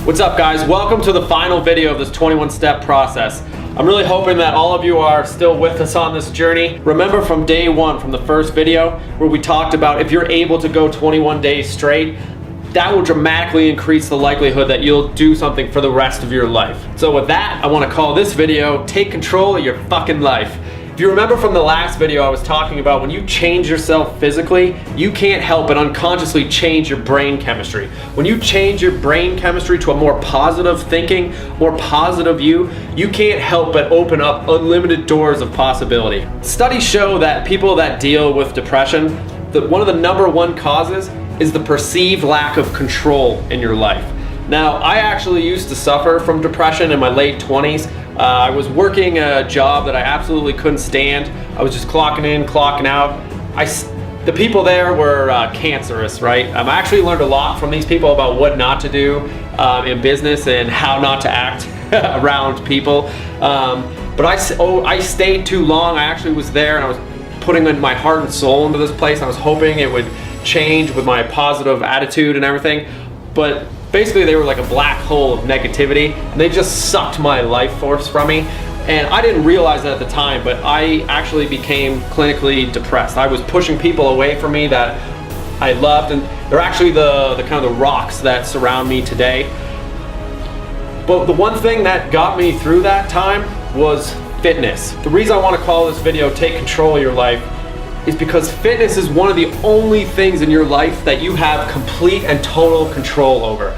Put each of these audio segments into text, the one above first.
What's up, guys? Welcome to the final video of this 21-step process. I'm really hoping that all of you are still with us on this journey. Remember from day one, from the first video, where we talked about if you're able to go 21 days straight, that will dramatically increase the likelihood that you'll do something for the rest of your life. So with that, I want to call this video, Take Control of Your Fucking Life. If you remember from the last video, I was talking about when you change yourself physically, you can't help but unconsciously change your brain chemistry. When you change your brain chemistry to a more positive thinking, more positive you can't help but open up unlimited doors of possibility. Studies show that people that deal with depression, that one of the #1 causes is the perceived lack of control in your life. Now, I actually used to suffer from depression in my late 20s. I was working a job that I absolutely couldn't stand. I was just clocking in, clocking out. The people there were cancerous, right? I actually learned a lot from these people about what not to do in business and how not to act around people. But I stayed too long. I actually was there and I was putting my heart and soul into this place. I was hoping it would change with my positive attitude and everything. But basically they were like a black hole of negativity and they just sucked my life force from me. And I didn't realize that at the time, but I actually became clinically depressed. I was pushing people away from me that I loved, and they're actually the kind of the rocks that surround me today. But the one thing that got me through that time was fitness. The reason I want to call this video Take Control of Your Life is because fitness is one of the only things in your life that you have complete and total control over.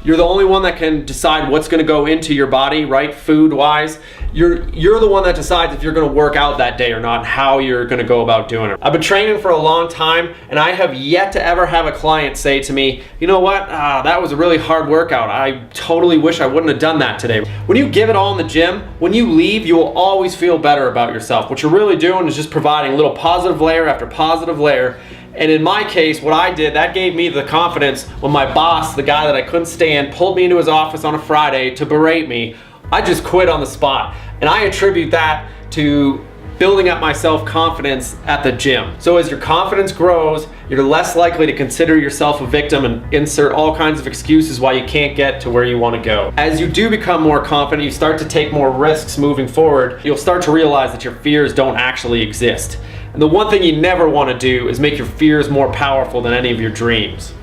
You're the only one that can decide what's going to go into your body, right? Food wise. You're the one that decides if you're going to work out that day or not, and how you're going to go about doing it. I've been training for a long time, and I have yet to ever have a client say to me, you know what, that was a really hard workout. I totally wish I wouldn't have done that today. When you give it all in the gym, when you leave, you will always feel better about yourself. What you're really doing is just providing a little positive layer after positive layer. And in my case, what I did, that gave me the confidence when my boss, the guy that I couldn't stand, pulled me into his office on a Friday to berate me. I just quit on the spot. And I attribute that to building up my self-confidence at the gym. So as your confidence grows, you're less likely to consider yourself a victim and insert all kinds of excuses why you can't get to where you want to go. As you do become more confident, you start to take more risks moving forward, you'll start to realize that your fears don't actually exist. And the one thing you never want to do is make your fears more powerful than any of your dreams.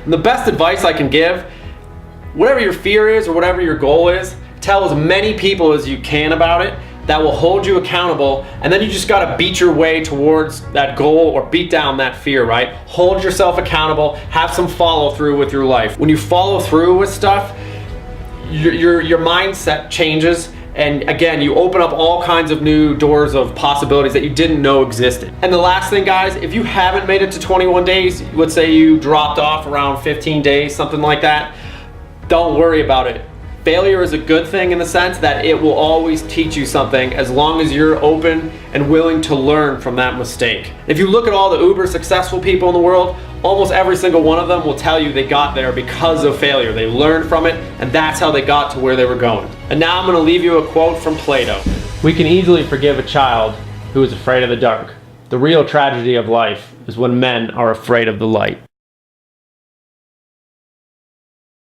And the best advice I can give, whatever your fear is or whatever your goal is, tell as many people as you can about it that will hold you accountable, and then you just got to beat your way towards that goal or beat down that fear, right? Hold yourself accountable, have some follow through with your life. When you follow through with stuff, your mindset changes. And again, you open up all kinds of new doors of possibilities that you didn't know existed. And the last thing, guys, if you haven't made it to 21 days, let's say you dropped off around 15 days, something like that, don't worry about it. Failure is a good thing in the sense that it will always teach you something as long as you're open and willing to learn from that mistake. If you look at all the uber successful people in the world, almost every single one of them will tell you they got there because of failure. They learned from it, and that's how they got to where they were going. And now I'm going to leave you a quote from Plato. We can easily forgive a child who is afraid of the dark. The real tragedy of life is when men are afraid of the light.